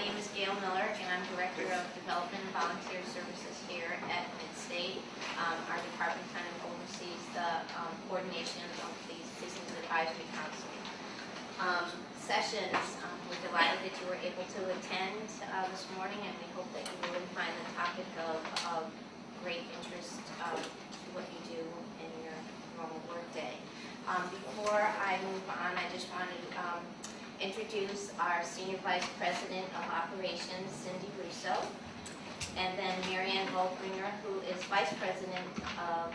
name is Gail Miller, and I'm Director of Development and Volunteer Services here at Midstate. Our department kind of oversees the coordination of these business advisory council sessions. We're delighted that you were able to attend this morning, and we hope that you really find the topic of great interest to what you do in your normal workday. Before I move on, I just wanted to introduce our Senior Vice President of Operations, Cindy Russo, and then Marianne Goldbringer, who is Vice President of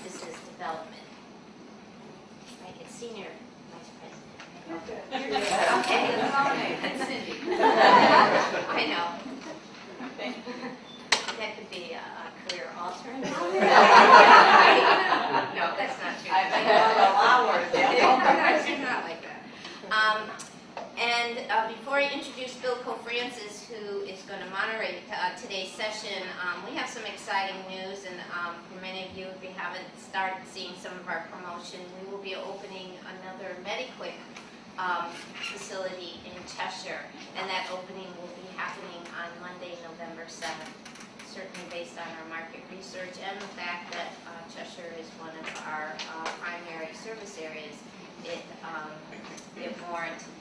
Business Development. Right, it's Senior Vice President. Okay, that's Cindy. I know. That could be a career alternative. No, that's not true. I know a lot worse. It's not like that. Before I introduce Bill Cofrancis, who is going to moderate today's session, we have some exciting news, and for many of you, if you haven't started seeing some of our promotion, we will be opening another MediQuick facility in Cheshire, and that opening will be happening on Monday, November 7th. Certainly based on our market research and the fact that Cheshire is one of our primary service areas, it warranted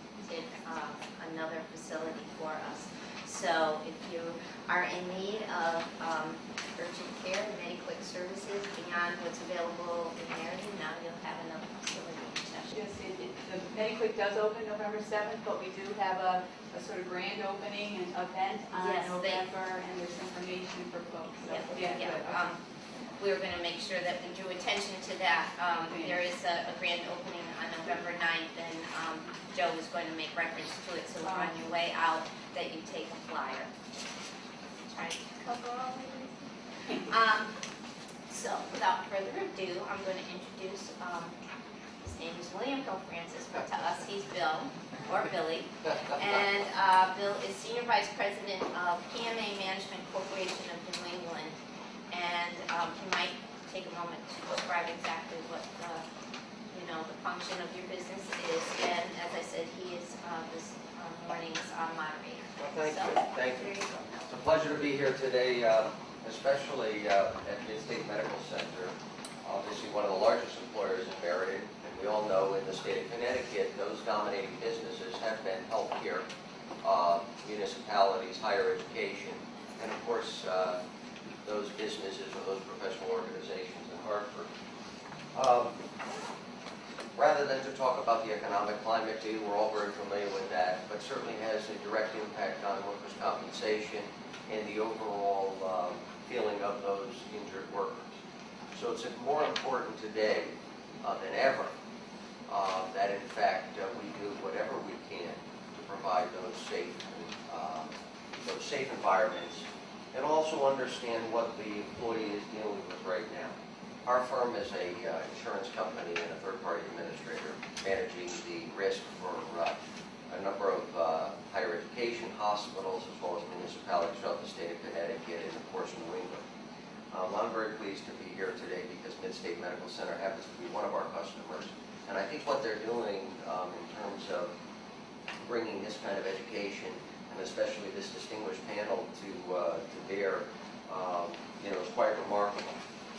another facility for us. So if you are in need of urgent care, MediQuick services beyond what's available in Meriden, now you'll have another facility in Cheshire. Yes, the MediQuick does open November 7th, but we do have a sort of grand opening and event on November, and there's information for folks. So, Yeah. good. We were going to make sure that we drew attention to that. There is a grand opening on November 9th, and Joe was going to make reference to it, so on your way out, that you take a flyer. Try to cover all of this. So without further ado, I'm going to introduce, his name is William Cofrancis, but to us he's Bill, or Billy. And Bill is Senior Vice President of PMA Management Corporation of New England. And he might take a moment to describe exactly what the function of your business is. And as I said, he is this morning's moderator. Well, thank you. It's a pleasure to be here today, especially at Midstate Medical Center, obviously one of the largest employers in Meriden. And we all know in the state of Connecticut, those dominating businesses have been healthcare, municipalities, higher education, and of course, those businesses or those professional organizations in Hartford. Rather than to talk about the economic climate, we're all very familiar with that, but certainly has a direct impact on workers' compensation and the overall feeling of those injured workers. So it's more important today than ever that in fact we do whatever we can to provide those safe environments, and also understand what the employee is dealing with right now. Our firm is a insurance company and a third-party administrator managing the risk for a number of higher education hospitals as well as municipalities throughout the state of Connecticut and of course New England. I'm very pleased to be here today because Midstate Medical Center happens to be one of our customers, and I think what they're doing in terms of bringing this kind of education and especially this distinguished panel to bear, is quite remarkable.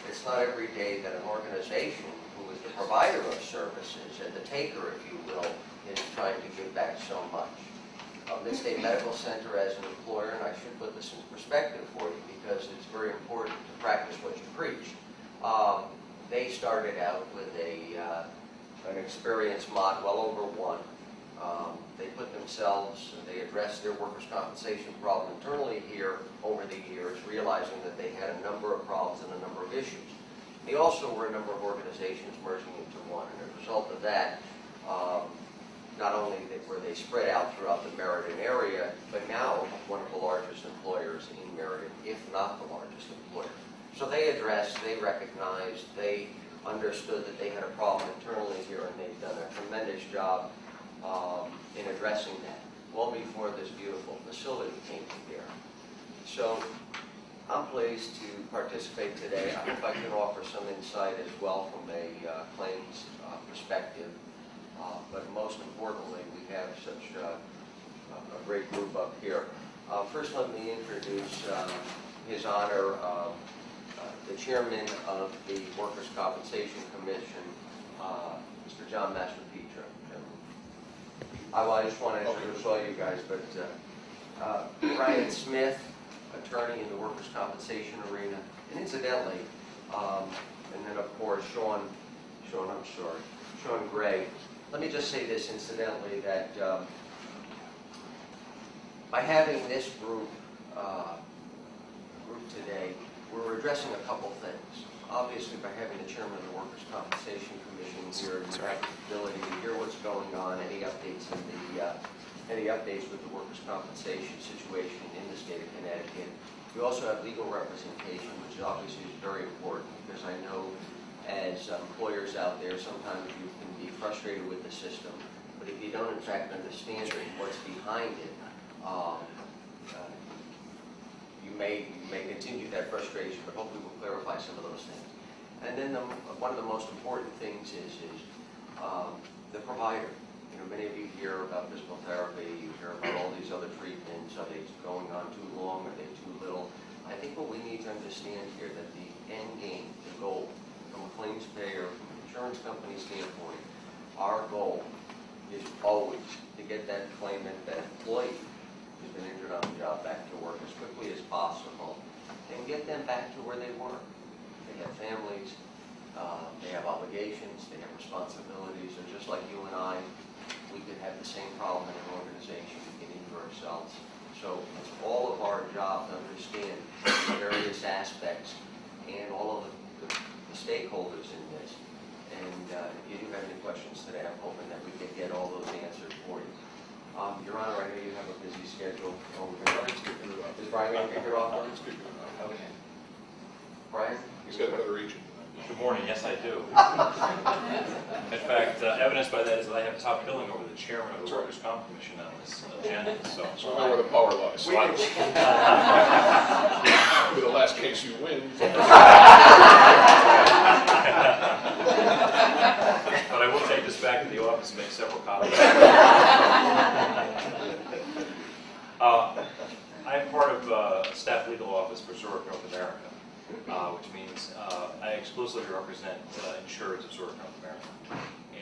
It's not every day that an organization who is the provider of services and the taker, if you will, is trying to give back so much. Midstate Medical Center as an employer, and I should put this in perspective for you because it's very important to practice what you preach. They started out with an experienced mod, well over one. They put themselves, they addressed their workers' compensation problem internally here over the years, realizing that they had a number of problems and a number of issues. They also were a number of organizations merging into one, and as a result of that, not only were they spread out throughout the Meriden area, but now one of the largest employers in Meriden, if not the largest employer. So they addressed, they recognized, they understood that they had a problem internally here, and they've done a tremendous job in addressing that, well before this beautiful facility came to bear. So I'm pleased to participate today. I hope I can offer some insight as well from a claims perspective. But most importantly, we have such a great group up here. First, let me introduce His Honor, the Chairman of the Workers' Compensation Commission, Mr. John Mastropietro. I just want to introduce all you guys, but Brian Smith, attorney in the workers' compensation arena, and incidentally, and then of course Sean Gray. Let me just say this incidentally, that by having this group today, we're addressing a couple things. Obviously, by having the chairman of the Workers' Compensation Commission here, you have the ability to hear what's going on, any updates with the workers' compensation situation in the state of Connecticut. We also have legal representation, which obviously is very important, because I know as employers out there, sometimes you can be frustrated with the system, but if you don't in fact understand what's behind it, you may continue that frustration, but hopefully we'll clarify some of those things. And then one of the most important things is the provider. You know, many of you hear about physical therapy, you hear about all these other treatments. Are they going on too long? Are they too little? I think what we need to understand here that the end game, the goal, from a claims payer, from an insurance company standpoint, our goal is always to get that claimant, that employee who's been injured on the job, back to work as quickly as possible and get them back to where they were. They have families, they have obligations, they have responsibilities, and just like you and I, we could have the same problem in an organization, we can injure ourselves. So it's all of our job to understand the various aspects and all of the stakeholders in this. And if you do have any questions today, I'm hoping that we can get all those answered for you. Your Honor, I know you have a busy schedule. Is Brian going to kick it off? Okay. Brian? He's got another region. Good morning. Yes, I do. In fact, evidenced by that is that I have top billing over the chairman of the Workers' Comp Commission on this agenda. So I know where the power lies. With the last case you win. But I will take this back to the office and make several copies. I'm part of staff legal office for Zurich North America, which means I exclusively represent insureds of Zurich North America.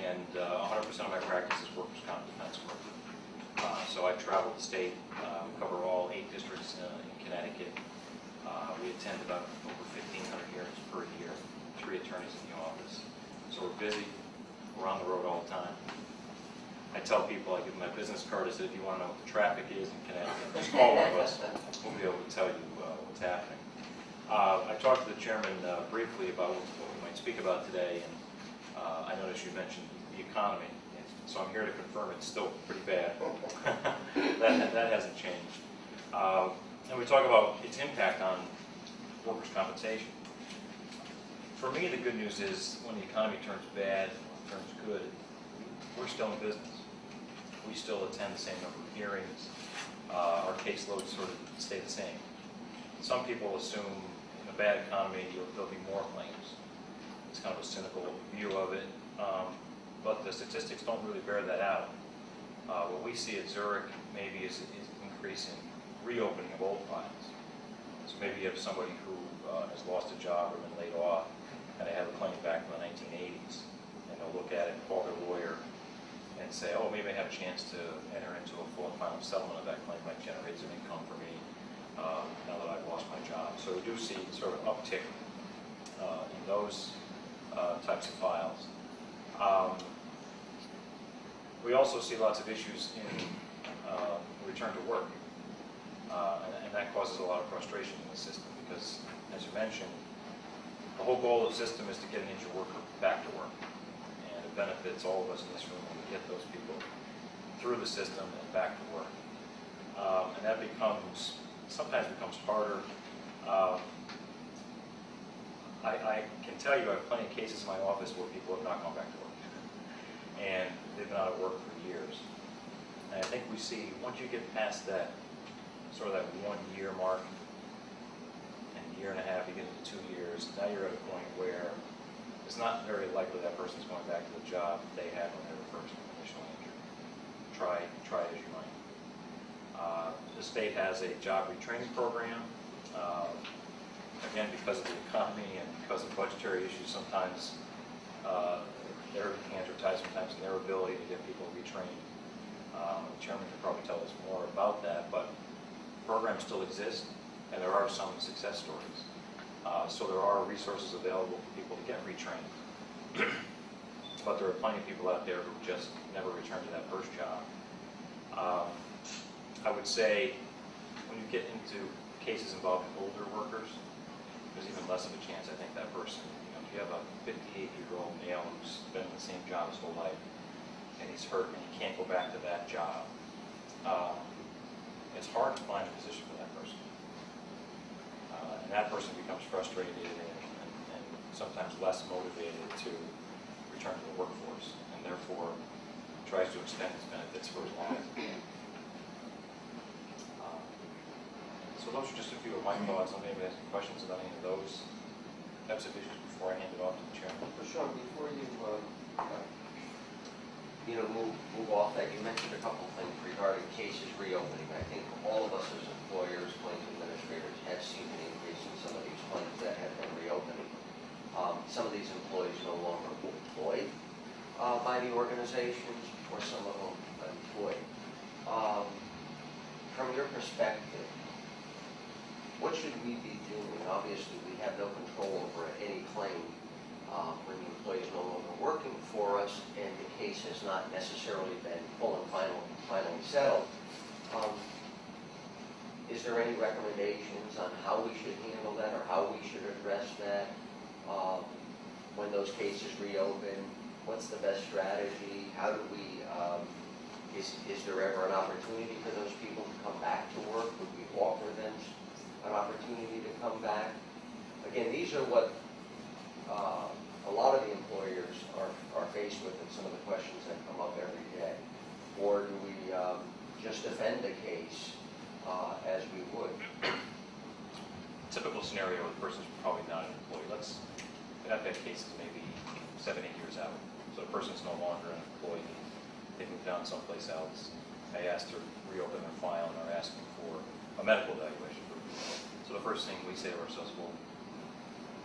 And 100% of my practice is workers' comp defense work. So I travel the state, we cover all 8 districts in Connecticut. We attend about over 1,500 hearings per year, 3 attorneys in the office. So we're busy, we're on the road all the time. I tell people, I give them my business card, I said, if you want to know what the traffic is in Connecticut, just call one of us. We'll be able to tell you what's happening. I talked to the chairman briefly about what we might speak about today, and I noticed you mentioned the economy, so I'm here to confirm it's still pretty bad. that hasn't changed. And we talk about its impact on workers' compensation. For me, the good news is when the economy turns bad, turns good, we're still in business. We still attend the same number of hearings. Our caseloads sort of stay the same. Some people assume in a bad economy there'll be more claims. It's kind of a cynical view of it, but the statistics don't really bear that out. What we see at Zurich maybe is increasing reopening of old files. So maybe you have somebody who has lost a job or been laid off, and they have a claim back from the 1980s, and they'll look at it, call their lawyer, and say, oh, maybe I have a chance to enter into a full and final settlement of that claim, might generate some income for me now that I've lost my job. So we do see sort of uptick in those types of files. We also see lots of issues in return to work, and that causes a lot of frustration in the system because, as you mentioned, the whole goal of the system is to get an injured worker back to work, and it benefits all of us in this room when we get those people through the system and back to work. And that sometimes becomes harder. I can tell you I have plenty of cases in my office where people have not gone back to work, and they've been out of work for years. And I think we see, once you get past that, sort of that 1 year mark, and a year and a half, you get into 2 years, now you're at a point where it's not very likely that person's going back to the job they had when they were first initially injured. Try as you might. The state has a job retraining program. Again, because of the economy and because of budgetary issues, sometimes their hands are tied sometimes in their ability to get people retrained. The chairman can probably tell us more about that, but programs still exist, and there are some success stories. So there are resources available for people to get retrained. But there are plenty of people out there who just never return to that first job. I would say when you get into cases involving older workers, there's even less of a chance, I think, that person, if you have a 58-year-old male who's been in the same job his whole life, and he's hurt and he can't go back to that job, it's hard to find a position for that person. And that person becomes frustrated and sometimes less motivated to return to the workforce, and therefore tries to extend his benefits for as long as he can. So those are just a few of my thoughts. I'll maybe ask questions about any of those types of issues before I hand it off to the chairman. So Sean, before you, move off that, you mentioned a couple things regarding cases reopening. I think all of us as employers, claims administrators, have seen an increase in some of these claims that have been reopening. Some of these employees no longer employed by the organizations, or some of them employed. From your perspective, what should we be doing? Obviously, we have no control over any claim when the employee is no longer working for us and the case has not necessarily been full and finally settled. Is there any recommendations on how we should handle that or how we should address that when those cases reopen? What's the best strategy? How do we, is there ever an opportunity for those people to come back to work? Would we offer them an opportunity to come back? Again, these are what a lot of the employers are faced with in some of the questions that come up every day. Or do we just defend the case as we would? Typical scenario, the person's probably not an employee. I've had cases maybe 7-8 years out. So the person's no longer an employee. They moved on someplace else. I asked to reopen their file and are asking for a medical evaluation. So the first thing we say to ourselves, well,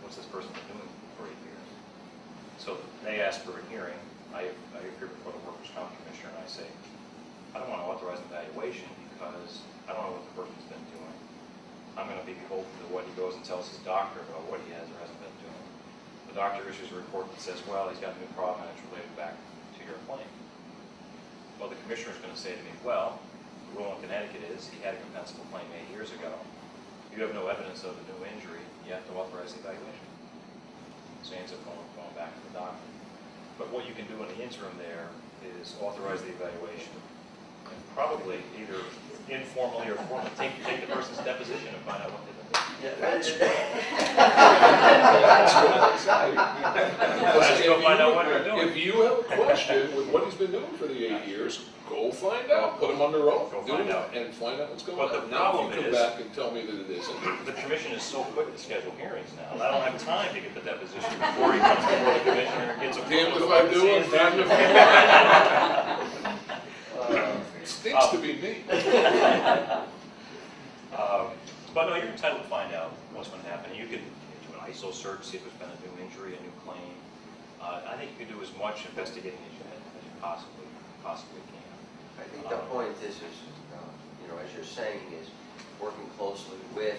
what's this person been doing for 8 years? So they ask for a hearing. I appear before the Workers' Comp Commissioner and I say, I don't want to authorize an evaluation because I don't know what the person's been doing. I'm going to be beholden to what he goes and tells his doctor about what he has or hasn't been doing. The doctor issues a report that says, well, he's got a new problem and it's related back to your claim. Well, the commissioner is going to say to me, well, the rule in Connecticut is he had a compensable claim 8 years ago. You have no evidence of a new injury, you have to authorize the evaluation. So he ends up going back to the doctor. But what you can do in the interim there is authorize the evaluation and probably either informally or formally take the person's deposition and find out what they've been doing. That's Let's go find out what they're doing. If you have a question with what he's been doing for the 8 years, go find out. Put him under oath. Go Do find it, out. and find out what's going But on. the Now, problem if you come is- back and tell me that it isn't. The commission is so quick to schedule hearings now. I don't have time to get the deposition before he comes before the commissioner and gets approved. Damned if I do and damned if I don't. It stinks to be me. But no, you're entitled to find out what's going to happen. You could do an ISO search, see if there's been a new injury, a new claim. I think you can do as much investigating as you possibly can. I think the point is as you're saying, is working closely with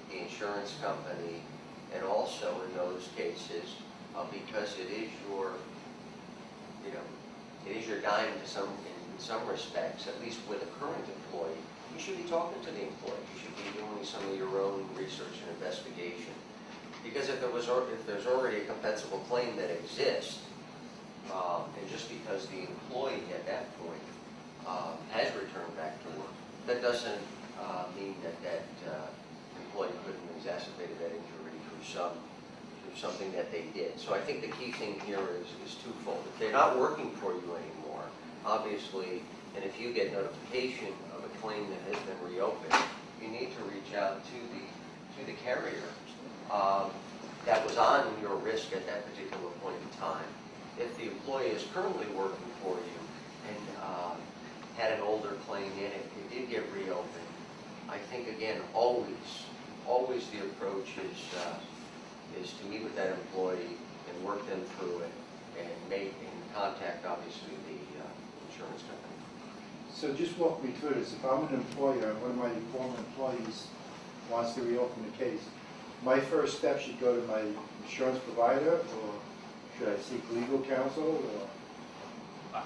the insurance company and also in those cases, because it is your dime in some respects, at least with a current employee, you should be talking to the employee. You should be doing some of your own research and investigation. Because if there's already a compensable claim that exists, and just because the employee at that point has returned back to work, that doesn't mean that employee couldn't have exacerbated that injury through something that they did. So I think the key thing here is twofold. If they're not working for you anymore, obviously, and if you get notification of a claim that has been reopened, you need to reach out to the carrier that was on your risk at that particular point in time. If the employee is currently working for you and had an older claim in it, it did get reopened. I think, again, always the approach is to meet with that employee and work them through it and contact, obviously, the insurance company. So just walk me through this. If I'm an employer and one of my former employees wants to reopen the case, my first step should go to my insurance provider, or should I seek legal counsel, or?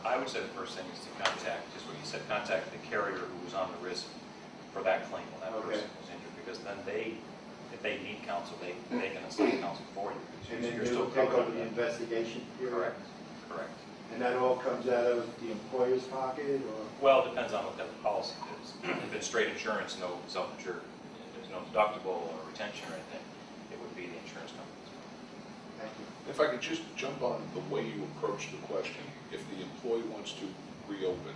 I would say the first thing is to contact, just what you said, contact the carrier who was on the risk for that claim when that Okay. person was injured, because then if they need counsel, they can assign counsel for you. And because then you're they'll still take covered over the under that. investigation period? Correct. And that all comes out of the employer's pocket, or? Well, it depends on what that policy is. If it's straight insurance, no self-insured, there's no deductible or retention or anything, it would be the insurance company's. Thank you. If I could just jump on the way you approach the question, if the employee wants to reopen,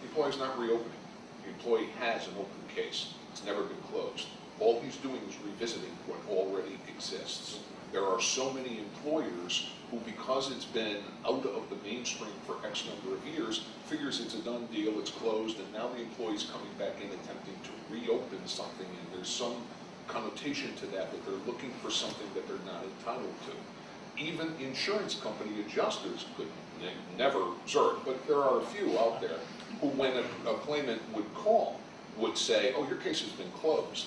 the employee's not reopening. The employee has an open case. It's never been closed. All he's doing is revisiting what already exists. There are so many employers who, because it's been out of the mainstream for X number of years, figures it's a done deal, it's closed, and now the employee's coming back in attempting to reopen something, and there's some connotation to that they're looking for something that they're not entitled to. Even insurance company adjusters could never observe, but there are a few out there who, when a claimant would call, would say, oh, your case has been closed.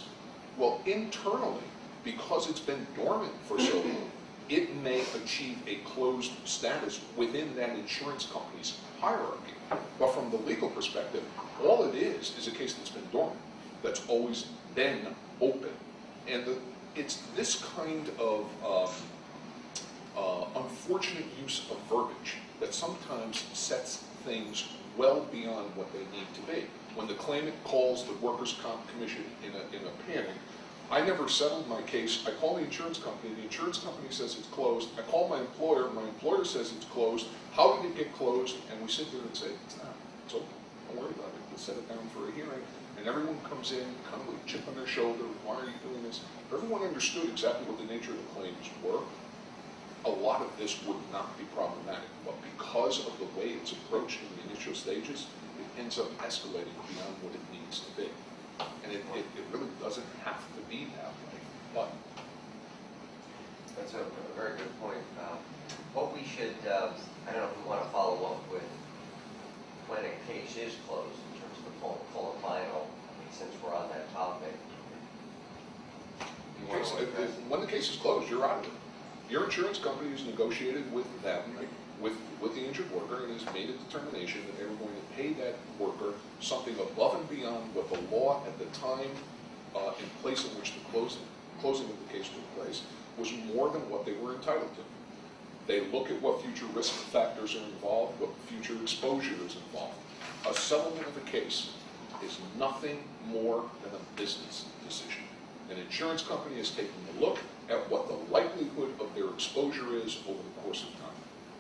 Well, internally, because it's been dormant for so long, it may achieve a closed status within that insurance company's hierarchy. But from the legal perspective, all it is a case that's been dormant, that's always been open. And it's this kind of unfortunate use of verbiage that sometimes sets things well beyond what they need to be. When the claimant calls the Workers' Comp Commission in a panic, I never settled my case. I call the insurance company says it's closed. I call my employer says it's closed. How did it get closed? And we sit there and say, it's not, it's open. Don't worry about it. We'll set it down for a hearing. And everyone comes in, kind of with a chip on their shoulder, why are you doing this? If everyone understood exactly what the nature of the claims were, a lot of this would not be problematic. But because of the way it's approached in the initial stages, it ends up escalating beyond what it needs to be. And it really doesn't have to be that way, but. That's a very good point. What we should, I don't know if we want to follow up with when a case is closed in terms of the full and final, since we're on that topic. You want to address it? When the case is closed, you're out of it. Your insurance company has negotiated with them, with the injured worker, and has made a determination that they were going to pay that worker something above and beyond what the law at the time in place in which the closing of the case took place was more than what they were entitled to. They look at what future risk factors are involved, what future exposure is involved. A settlement of a case is nothing more than a business decision. An insurance company is taking a look at what the likelihood of their exposure is over the course of time.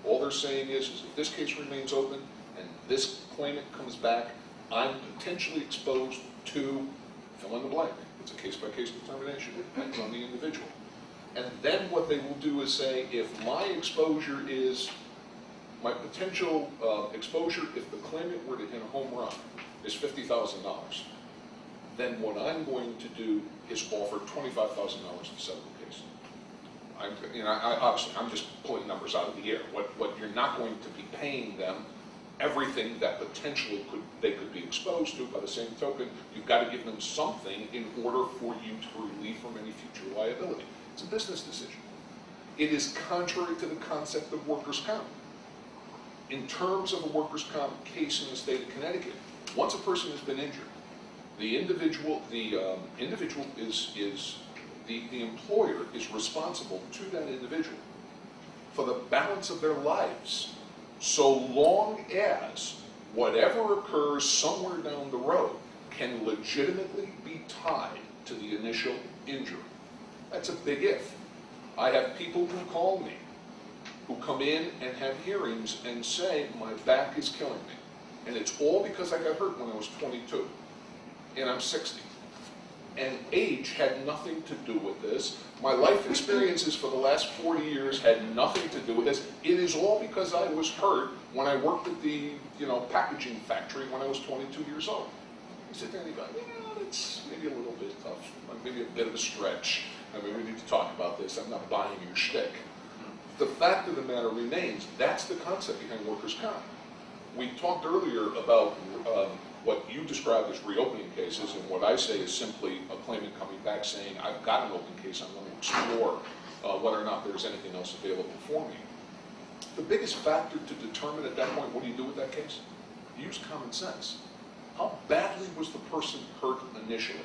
All they're saying is if this case remains open and this claimant comes back, I'm potentially exposed to fill in the blank. It's a case-by-case determination. It depends on the individual. And then what they will do is say, if my exposure is, my potential exposure, if the claimant were to hit a home run, is $50,000, then what I'm going to do is offer $25,000 to settle the case. Obviously, I'm just pulling numbers out of the air. What you're not going to be paying them, everything that potentially they could be exposed to. By the same token, you've got to give them something in order for you to relieve from any future liability. It's a business decision. It is contrary to the concept of workers' comp. In terms of a workers' comp case in the state of Connecticut, once a person has been injured, the employer is responsible to that individual for the balance of their lives, so long as whatever occurs somewhere down the road can legitimately be tied to the initial injury. That's a big if. I have people who call me, who come in and have hearings and say, my back is killing me. And it's all because I got hurt when I was 22, and I'm 60. and age had nothing to do with this. My life experiences for the last 40 years had nothing to do with this. It is all because I was hurt when I worked at the packaging factory when I was 22 years old. You sit there and you go, it's maybe a little bit tough, maybe a bit of a stretch. I mean, we need to talk about this. I'm not buying your shtick. The fact of the matter remains, that's the concept behind workers' comp. We talked earlier about what you described as reopening cases, and what I say is simply a claimant coming back saying, I've got an open case, I'm going to explore whether or not there's anything else available for me. The biggest factor to determine at that point, what do you do with that case? Use common sense. How badly was the person hurt initially?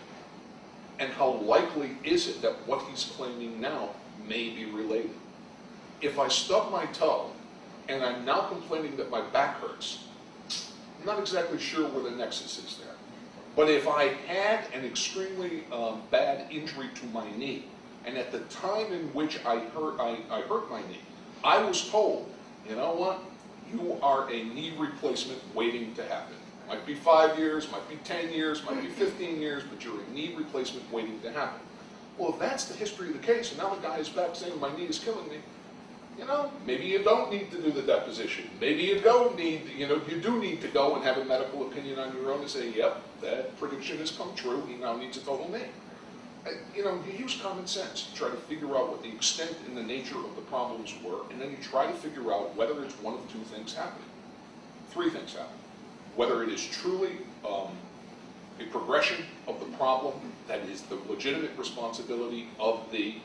And how likely is it that what he's claiming now may be related? If I stub my toe and I'm now complaining that my back hurts, I'm not exactly sure where the nexus is there. But if I had an extremely bad injury to my knee, and at the time in which I hurt my knee, I was told, you know what, you are a knee replacement waiting to happen. Might be 5 years, might be 10 years, might be 15 years, but you're a knee replacement waiting to happen. Well, if that's the history of the case, and now the guy is back saying my knee is killing me, maybe you don't need to do the deposition. Maybe you don't need, you do need to go and have a medical opinion on your own and say, yep, that prediction has come true, he now needs a total knee. You use common sense. You try to figure out what the extent and the nature of the problems were, and then you try to figure out whether it's one of two things happening. Three things happen. Whether it is truly a progression of the problem that is the legitimate responsibility of the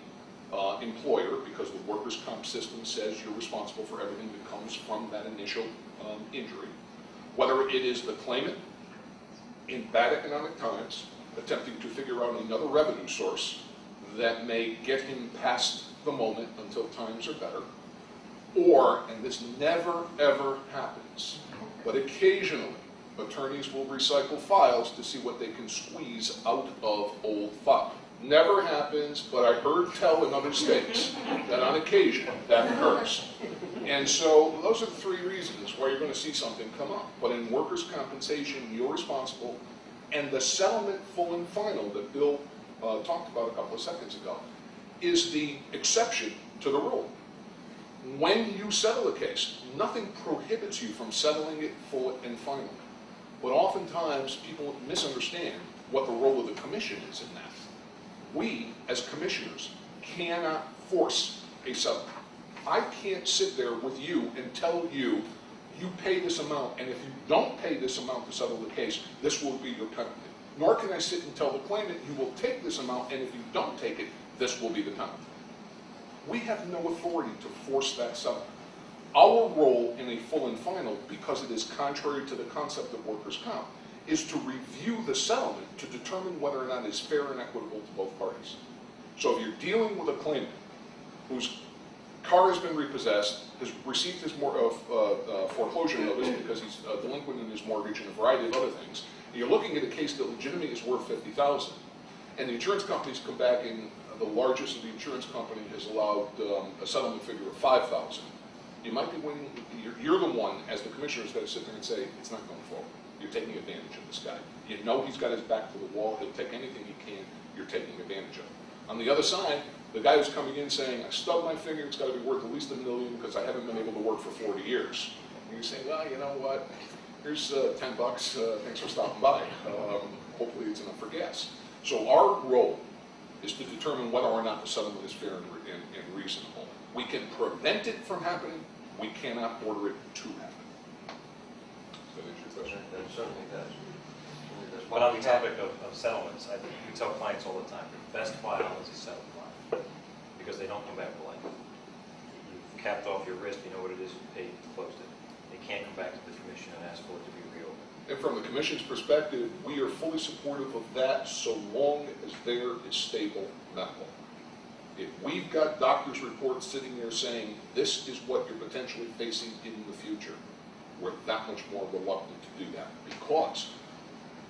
employer, because the workers' comp system says you're responsible for everything that comes from that initial injury. Whether it is the claimant in bad economic times attempting to figure out another revenue source that may get him past the moment until times are better, or, and this never ever happens, but occasionally attorneys will recycle files to see what they can squeeze out of old files. Never happens, but I heard tell in other states that on occasion that occurs. And so those are the three reasons why you're going to see something come up. But in workers' compensation, you're responsible. And the settlement full and final that Bill talked about a couple of seconds ago is the exception to the rule. When you settle a case, nothing prohibits you from settling it full and final. But oftentimes people misunderstand what the role of the commission is in that. We, as commissioners, cannot force a settlement. I can't sit there with you and tell you, you pay this amount, and if you don't pay this amount to settle the case, this will be your penalty. Nor can I sit and tell the claimant, you will take this amount, and if you don't take it, this will be the penalty. We have no authority to force that settlement. Our role in a full and final, because it is contrary to the concept of workers' comp, is to review the settlement to determine whether or not it's fair and equitable to both parties. So if you're dealing with a claimant whose car has been repossessed, has received his foreclosure notice because he's delinquent in his mortgage and a variety of other things, and you're looking at a case that legitimately is worth $50,000, and the insurance companies come back and the largest of the insurance company has allowed a settlement figure of $5,000. You might be winning, you're the one, as the commissioner's got to sit there and say, it's not going forward. You're taking advantage of this guy. You know he's got his back to the wall, he'll take anything he can, you're taking advantage of it. On the other side, the guy who's coming in saying, I stubbed my finger, it's got to be worth at least $1 million because I haven't been able to work for 40 years. And you say, well, you know what, here's $10, thanks for stopping by. Hopefully it's enough for gas. So our role is to determine whether or not the settlement is fair and reasonable. We can prevent it from happening, we cannot order it to happen. Does that answer your question? That certainly does. But on the topic of settlements, I think we tell clients all the time, the best file is a settled file, because they don't come back to life. You've capped off your wrist, you know what it is, you paid, you closed it. They can't come back to the commission and ask for it to be reopened. And from the commission's perspective, we are fully supportive of that so long as there is stable medical. If we've got doctor's reports sitting there saying, this is what you're potentially facing in the future, we're that much more reluctant to do that. Because,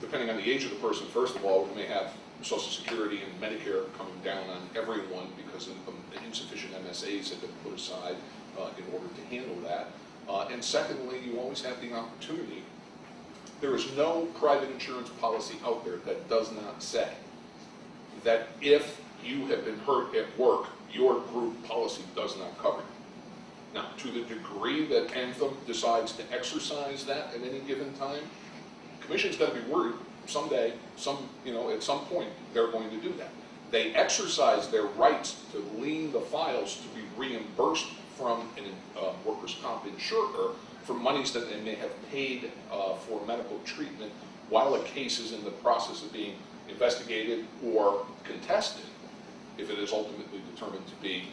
depending on the age of the person, first of all, we may have Social Security and Medicare coming down on everyone because of the insufficient MSAs that have been put aside in order to handle that. And secondly, you always have the opportunity. There is no private insurance policy out there that does not say that if you have been hurt at work, your group policy does not cover you. Now, to the degree that Anthem decides to exercise that at any given time, Commission's got to be worried someday, at some point, they're going to do that. They exercise their rights to lien the files to be reimbursed from a workers' comp insurer for monies that they may have paid for medical treatment while a case is in the process of being investigated or contested, if it is ultimately determined to be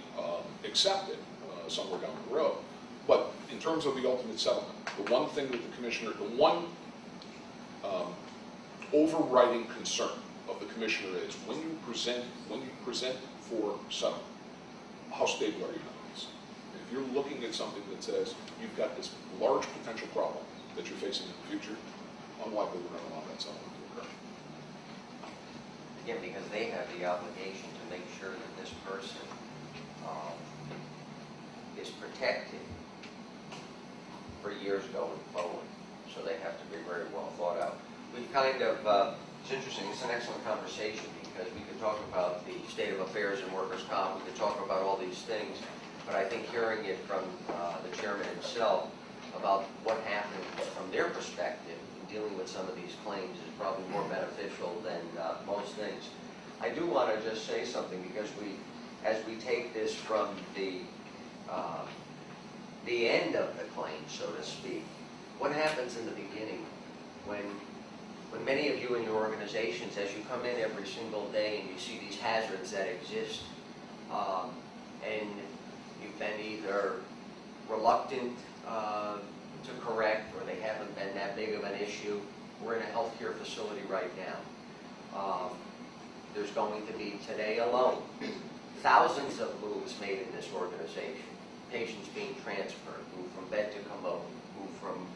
accepted somewhere down the road. But in terms of the ultimate settlement, the one thing that the one overriding concern of the commissioner is when you present for settlement, how stable are you on this? If you're looking at something that says you've got this large potential problem that you're facing in the future, unlikely we're going to allow that settlement to occur. Again, because they have the obligation to make sure that this person is protected for years going forward. So they have to be very well thought out. We've kind of, it's interesting, it's an excellent conversation because we could talk about the state of affairs in workers' comp, we could talk about all these things, but I think hearing it from the chairman himself about what happened from their perspective in dealing with some of these claims is probably more beneficial than most things. I do want to just say something because as we take this from the end of the claim, so to speak, what happens in the beginning when many of you in your organizations, as you come in every single day and you see these hazards that exist, and you've been either reluctant to correct or they haven't been that big of an issue. We're in a healthcare facility right now. There's going to be today alone thousands of moves made in this organization. Patients being transferred, moved from bed to commode, moved from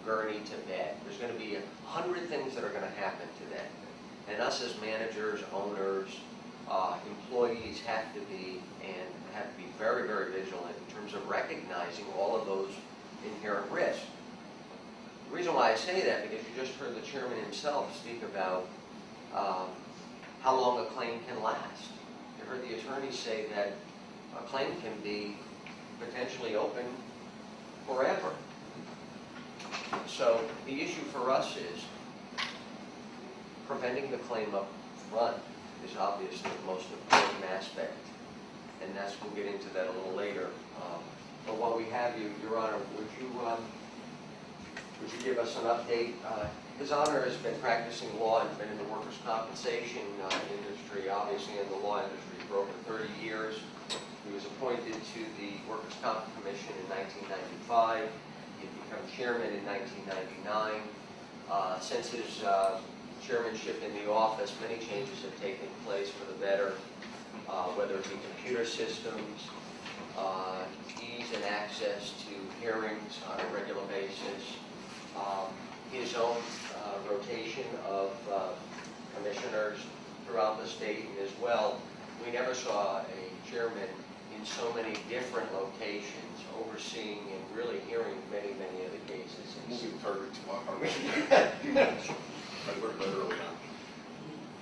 gurney to bed. There's going to be 100 things that are going to happen to them. And us as managers, owners, employees have to be very, very vigilant in terms of recognizing all of those inherent risks. The reason why I say that, because you just heard the chairman himself speak about how long a claim can last. You heard the attorney say that a claim can be potentially open forever. So the issue for us is preventing the claim up front is obviously the most important aspect, and we'll get into that a little later. But while we have you, Your Honor, would you give us an update? His Honor has been practicing law and been in the workers' compensation industry, obviously in the law industry for over 30 years. He was appointed to the Workers' Comp Commission in 1995. He had become chairman in 1999. Since his chairmanship in the office, many changes have taken place for the better, whether it be computer systems, ease and access to hearings on a regular basis, his own rotation of commissioners throughout the state, and as well, we never saw a chairman in so many different locations overseeing and really hearing many, many of the cases. Moving target to my heart. I learned that early on.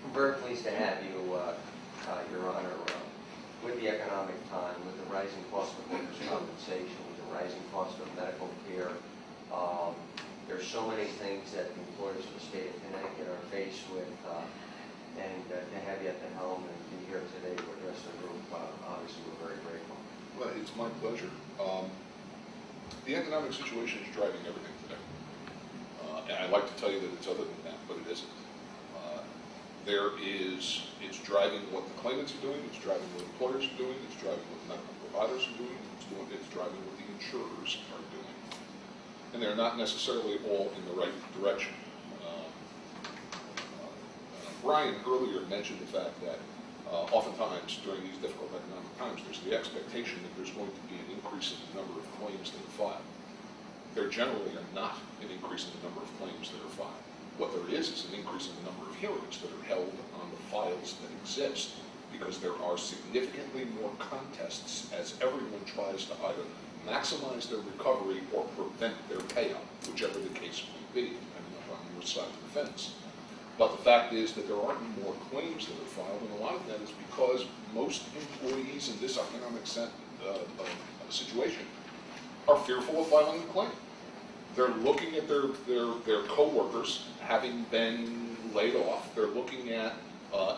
I'm very pleased to have you, Your Honor, with the economic time, with the rising cost of workers' compensation, with the rising cost of medical care. There's so many things that the employers of the state of Connecticut are faced with, and to have you at the helm and be here today to address the group, obviously we're very grateful. Well, it's my pleasure. The economic situation is driving everything today. And I'd like to tell you that it's other than that, but it isn't. It's driving what the claimants are doing, it's driving what employers are doing, it's driving what the medical providers are doing, it's driving what the insurers are doing. And they're not necessarily all in the right direction. Brian earlier mentioned the fact that oftentimes during these difficult economic times, there's the expectation that there's going to be an increase in the number of claims that are filed. There generally are not an increase in the number of claims that are filed. What there is an increase in the number of hearings that are held on the files that exist, because there are significantly more contests as everyone tries to either maximize their recovery or prevent their payout, whichever the case may be, depending upon your side of the fence. But the fact is that there aren't more claims that are filed, and a lot of that is because most employees in this economic situation are fearful of filing a claim. They're looking at their coworkers having been laid off. They're looking at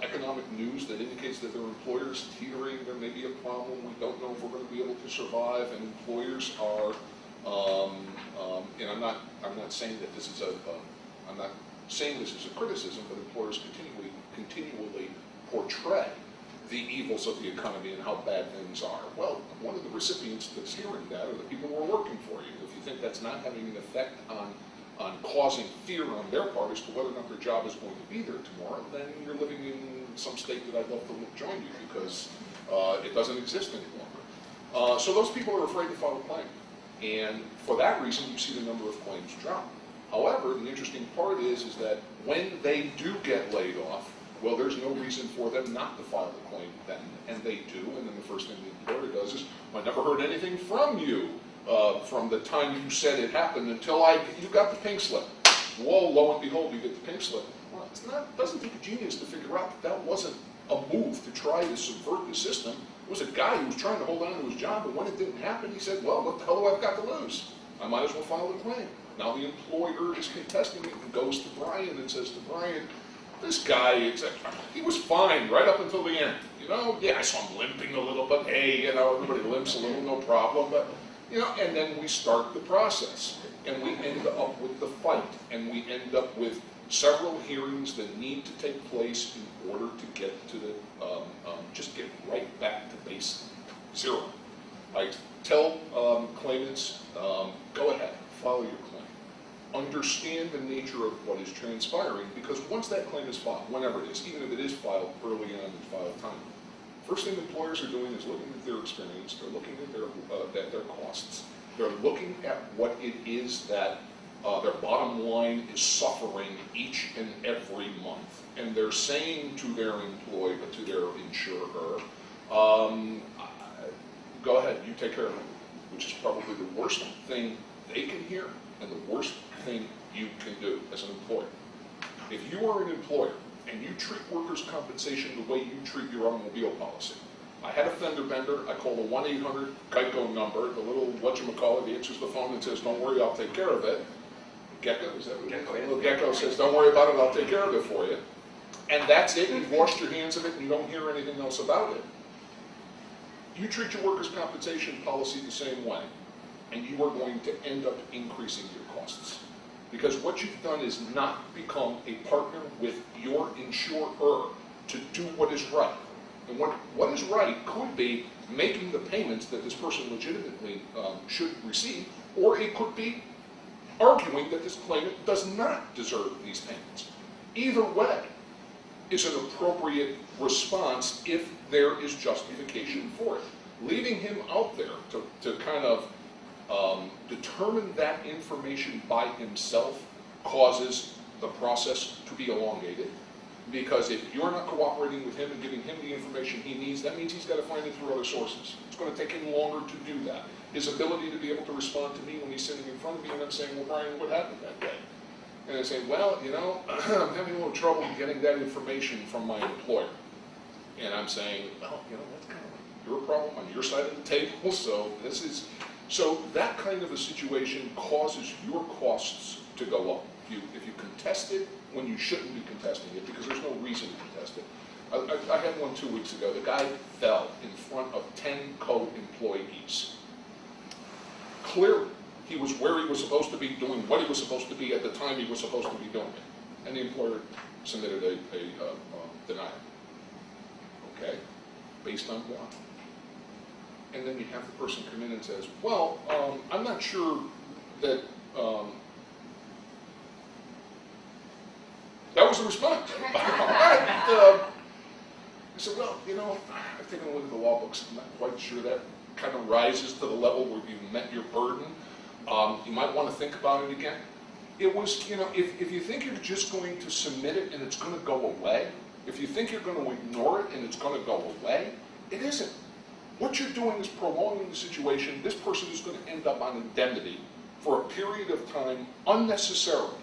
economic news that indicates that their employer is teetering. There may be a problem. We don't know if we're going to be able to survive. And employers are, and I'm not saying that this is I'm not saying this is a criticism, but employers continually portray the evils of the economy and how bad things are. Well, one of the recipients that's hearing that are the people who are working for you. If you think that's not having an effect on causing fear on their part as to whether or not their job is going to be there tomorrow, then you're living in some state that I'd love to join you, because it doesn't exist any longer. So those people are afraid to file a claim. And for that reason, you see the number of claims drop. However, the interesting part is that when they do get laid off, well, there's no reason for them not to file a claim then, and they do, and then the first thing the employer does is, I never heard anything from you from the time you said it happened until you got the pink slip. Whoa, lo and behold, you get the pink slip. Well, it doesn't take a genius to figure out that wasn't a move to try to subvert the system. It was a guy who was trying to hold on to his job, and when it didn't happen, he said, well, what the hell do I've got to lose? I might as well file a claim. Now the employer is contesting it and goes to Brian and says to Brian, this guy, he was fine right up until the end. Yeah, I saw him limping a little, but hey, everybody limps a little, no problem. But, and then we start the process, and we end up with the fight, and we end up with several hearings that need to take place in order to get to the, just get right back to base zero. I tell claimants, go ahead, file your claim. Understand the nature of what is transpiring, because once that claim is filed, whenever it is, even if it is filed early on in file time, first thing employers are doing is looking at their experience, they're looking at their costs, they're looking at what it is that their bottom line is suffering each and every month, and they're saying to their employee, but to their insurer, go ahead, you take care of it, which is probably the worst thing they can hear and the worst thing you can do as an employer. If you are an employer and you treat workers' compensation the way you treat your automobile policy, I had a fender bender, I called a 1-800 Geico number, the little whatchamacallit, he answers the phone and says, don't worry, I'll take care of it. Gecko, is that what Gecko, it is? yeah. Little Gecko says, don't worry about it, I'll take care of it for you. And that's it, you've washed your hands of it and you don't hear anything else about it. You treat your workers' compensation policy the same way, and you are going to end up increasing your costs. Because what you've done is not become a partner with your insurer to do what is right. And what is right could be making the payments that this person legitimately should receive, or it could be arguing that this claimant does not deserve these payments. Either way is an appropriate response if there is justification for it. Leaving him out there to kind of determine that information by himself causes the process to be elongated, because if you're not cooperating with him and giving him the information he needs, that means he's got to find it through other sources. It's going to take him longer to do that. His ability to be able to respond to me when he's sitting in front of me and I'm saying, well, Brian, what happened that day? And I say, well, I'm having a little trouble getting that information from my employer. And I'm saying, well, that's kind of your problem on your side of the table, so that kind of a situation causes your costs to go up. If you contest it when you shouldn't be contesting it, because there's no reason to contest it. I had one 2 weeks ago. The guy fell in front of 10 co-employees. Clearly, he was where he was supposed to be, doing what he was supposed to be at the time he was supposed to be doing it. And the employer submitted a denial. Okay? Based on what? And then you have the person come in and says, well, I'm not sure that that was the response. I said, well, I've taken a look at the law books. I'm not quite sure that kind of rises to the level where you've met your burden. You might want to think about it again. It was, if you think you're just going to submit it and it's going to go away, if you think you're going to ignore it and it's going to go away, it isn't. What you're doing is prolonging the situation. This person is going to end up on indemnity for a period of time unnecessarily.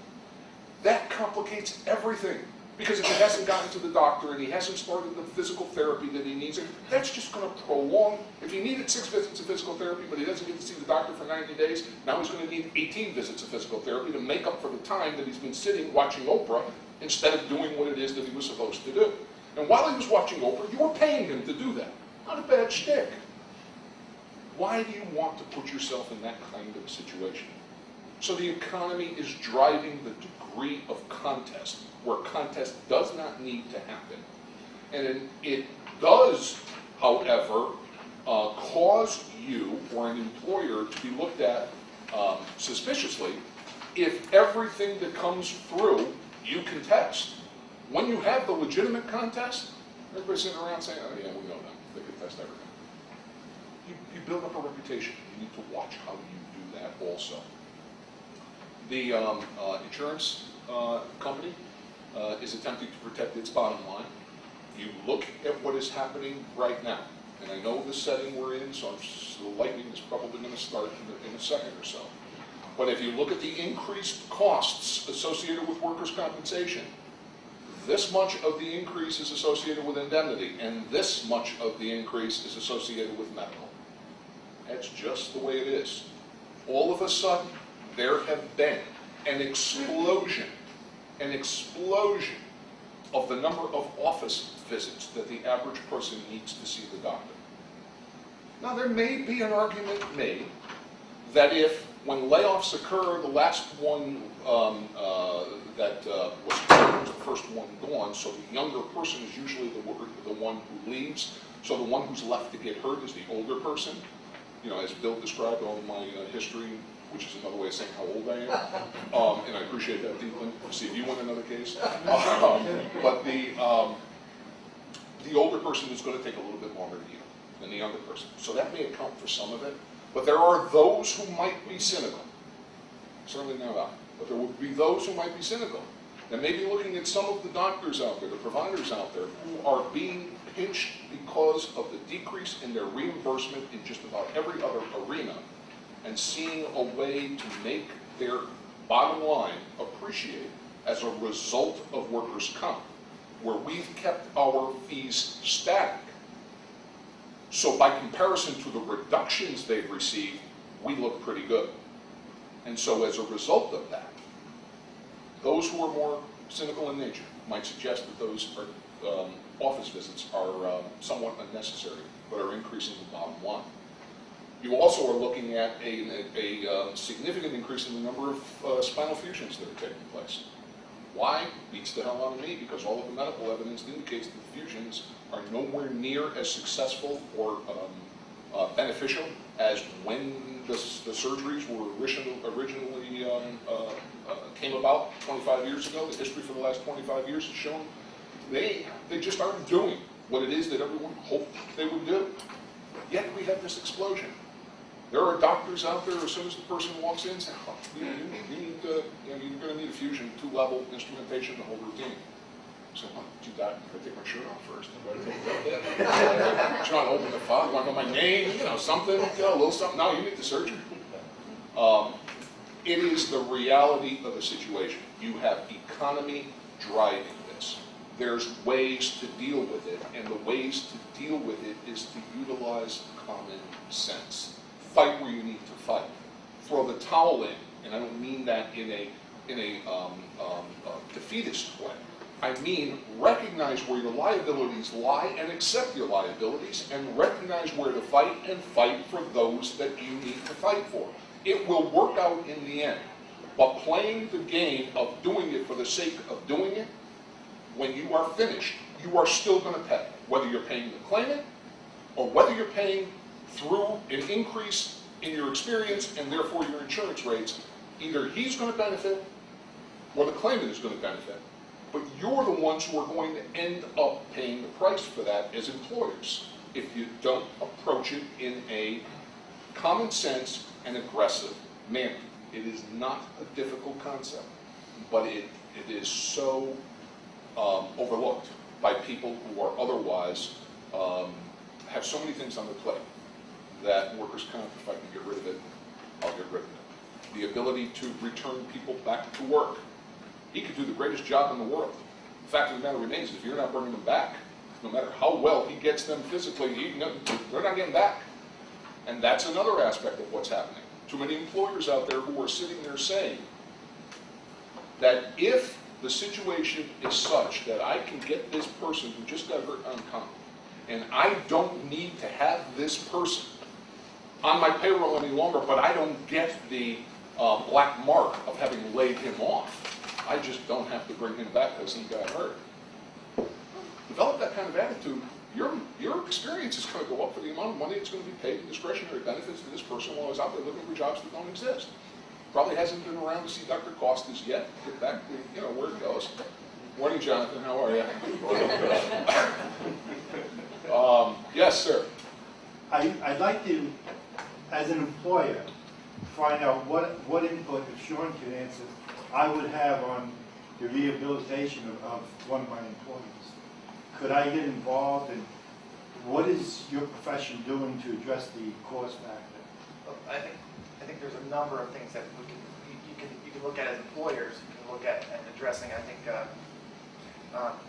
That complicates everything. Because if he hasn't gotten to the doctor and he hasn't started the physical therapy that he needs, that's just going to prolong. If he needed 6 visits of physical therapy, but he doesn't get to see the doctor for 90 days, now he's going to need 18 visits of physical therapy to make up for the time that he's been sitting watching Oprah instead of doing what it is that he was supposed to do. And while he was watching Oprah, you were paying him to do that. Not a bad shtick. Why do you want to put yourself in that kind of a situation? So the economy is driving the degree of contest, where contest does not need to happen. And it does, however, cause you or an employer to be looked at suspiciously if everything that comes through you contest. When you have the legitimate contest, everybody's sitting around saying, oh yeah, we know them, they contest everything. You build up a reputation. You need to watch how you do that also. The insurance company is attempting to protect its bottom line. You look at what is happening right now, and I know the setting we're in, so the lightning is probably going to start in a second or so. But if you look at the increased costs associated with workers' compensation, this much of the increase is associated with indemnity, and this much of the increase is associated with medical. That's just the way it is. All of a sudden, there have been an explosion of the number of office visits that the average person needs to see the doctor. Now, there may be an argument made that if, when layoffs occur, the last one that was the first one gone, so the younger person is usually the one who leaves, so the one who's left to get hurt is the older person. You know, as Bill described all of my history, which is another way of saying how old I am, and I appreciate that deeply. See if you win another case. But the older person is going to take a little bit longer to heal than the younger person. So that may account for some of it. But there are those who might be cynical. Certainly not I. But there will be those who might be cynical. And maybe looking at some of the doctors out there, the providers out there, who are being pinched because of the decrease in their reimbursement in just about every other arena, and seeing a way to make their bottom line appreciate as a result of workers' comp, where we've kept our fees static. So by comparison to the reductions they've received, we look pretty good. And so as a result of that, those who are more cynical in nature might suggest that those office visits are somewhat unnecessary, but are increasing the bottom line. You also are looking at a significant increase in the number of spinal fusions that are taking place. Why? Beats the hell out of me, because all of the medical evidence indicates that the fusions are nowhere near as successful or beneficial as when the surgeries were originally came about 25 years ago. The history for the last 25 years has shown they just aren't doing what it is that everyone hoped they would do. Yet we have this explosion. There are doctors out there, as soon as the person walks in, say, oh, you're going to need a fusion 2-level instrumentation, the whole routine. So, do that, I take my shirt off first. Trying to open the file, want to know my name, something, a little something. No, you need the surgery. It is the reality of the situation. You have economy driving this. There's ways to deal with it, and the ways to deal with it is to utilize common sense. Fight where you need to fight. Throw the towel in, and I don't mean that in a defeatist way. I mean, recognize where your liabilities lie and accept your liabilities, and recognize where to fight and fight for those that you need to fight for. It will work out in the end. But playing the game of doing it for the sake of doing it, when you are finished, you are still going to pay. Whether you're paying the claimant, or whether you're paying through an increase in your experience and therefore your insurance rates, either he's going to benefit or the claimant is going to benefit. But you're the ones who are going to end up paying the price for that as employers if you don't approach it in a common sense and aggressive manner. It is not a difficult concept, but it is so overlooked by people who are otherwise have so many things on their plate that workers' comp, if I can get rid of it, I'll get rid of it. The ability to return people back to work. He could do the greatest job in the world. The fact of the matter remains, if you're not bringing them back, no matter how well he gets them physically, they're not getting back. And that's another aspect of what's happening. Too many employers out there who are sitting there saying that if the situation is such that I can get this person who just got hurt on comp, and I don't need to have this person on my payroll any longer, but I don't get the black mark of having laid him off. I just don't have to bring him back because he got hurt. Develop that kind of attitude. Your experience is going to go up for the amount of money that's going to be paid in discretionary benefits to this person while he's out there looking for jobs that don't exist. Probably hasn't been around to see Dr. Costas yet. Get back to where it goes. Morning, Jonathan. How are you? Yes, sir. I'd like to, as an employer, find out what input, if Sean could answer, I would have on the rehabilitation of one of my employees. Could I get involved, and what is your profession doing to address the cost factor? Well, I think there's a number of things that you can look at as employers. You can look at addressing. I think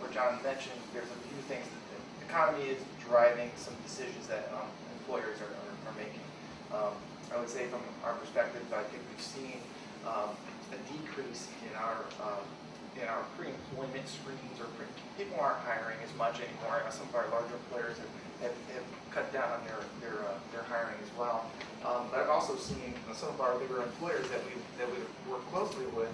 what John mentioned, there's a few things that the economy is driving some decisions that employers are making. I would say from our perspective, I think we've seen a decrease in our pre-employment screens, or people aren't hiring as much anymore. Some of our larger employers have cut down on their hiring as well. But I've also seen some of our bigger employers that we work closely with,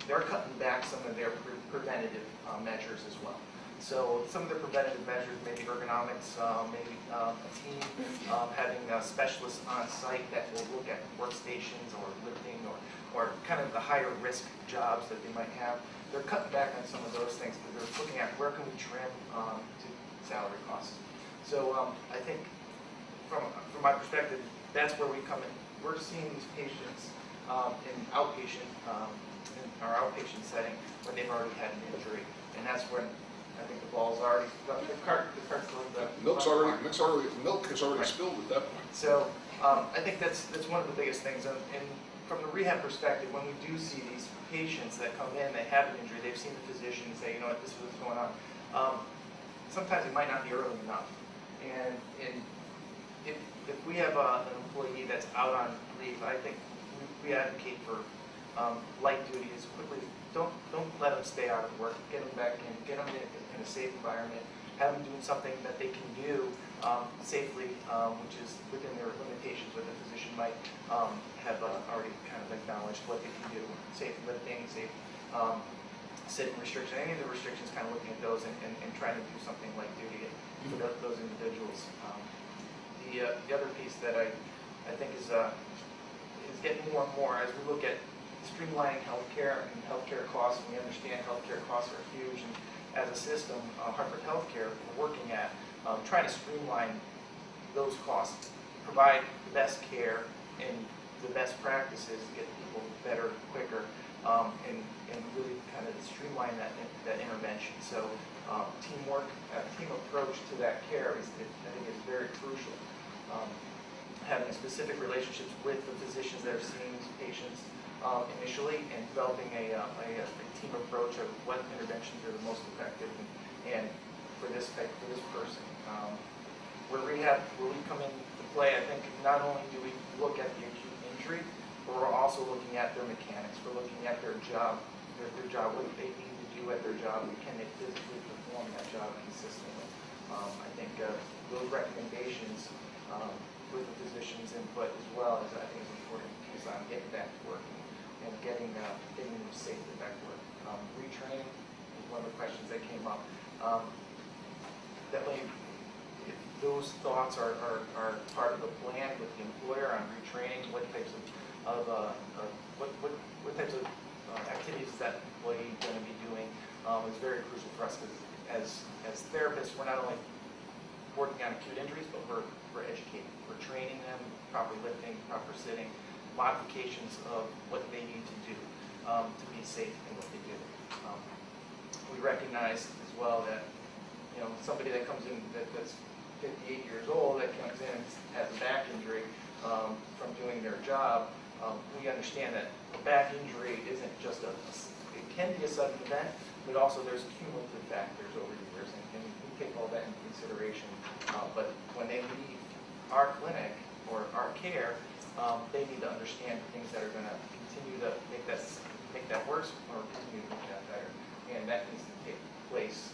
they're cutting back some of their preventative measures as well. So some of the preventative measures, maybe ergonomics, maybe a team having specialists on site that will look at workstations or lifting or kind of the higher risk jobs that they might have. They're cutting back on some of those things, but they're looking at where can we trim to salary costs. So I think from my perspective, that's where we come in. We're seeing these patients in outpatient, in our outpatient setting when they've already had an injury, and that's when I think the ball's already, the cart's a little bit. Milk has already spilled at that point. So I think that's one of the biggest things. And from the rehab perspective, when we do see these patients that come in, they have an injury, they've seen the physician and say, you know what, this is what's going on. Sometimes it might not be early enough. And if we have an employee that's out on leave, I think we advocate for light duty as quickly. Don't let them stay out of work. Get them back in. Get them in a safe environment. Have them doing something that they can do safely, which is within their limitations. What the physician might have already kind of acknowledged what they can do. Safe lifting, safe sitting restriction. Any of the restrictions, kind of looking at those and trying to do something like duty for those individuals. The other piece that I think is getting more and more as we look at streamlining healthcare and healthcare costs, and we understand healthcare costs are huge, and as a system, Hartford Healthcare, we're working at trying to streamline those costs, provide the best care and the best practices to get people better, quicker, and really kind of streamline that intervention. So teamwork, team approach to that care I think is very crucial. Having specific relationships with the physicians that are seeing these patients initially, and developing a team approach of what interventions are the most effective and for this person. Where we come into play, I think not only do we look at the acute injury, but we're also looking at their mechanics. We're looking at their job, what they need to do at their job, and can they physically perform that job consistently. I think those recommendations with the physician's input as well is, I think, is an important piece on getting back to work and getting them safely back to work. Retraining is one of the questions that came up. Definitely, if those thoughts are part of the plan with the employer on retraining, what types of activities is that employee going to be doing is very crucial for us, because as therapists, we're not only working on acute injuries, but we're educating. We're training them, proper lifting, proper sitting, modifications of what they need to do to be safe in what they do. We recognize as well that somebody that comes in that's 58 years old, that comes in and has a back injury from doing their job, we understand that a back injury isn't just it can be a sudden event, but also there's cumulative factors over the years, and we take all that into consideration. But when they leave our clinic or our care, they need to understand things that are going to continue to make that worse or continue to make that better. And that needs to take place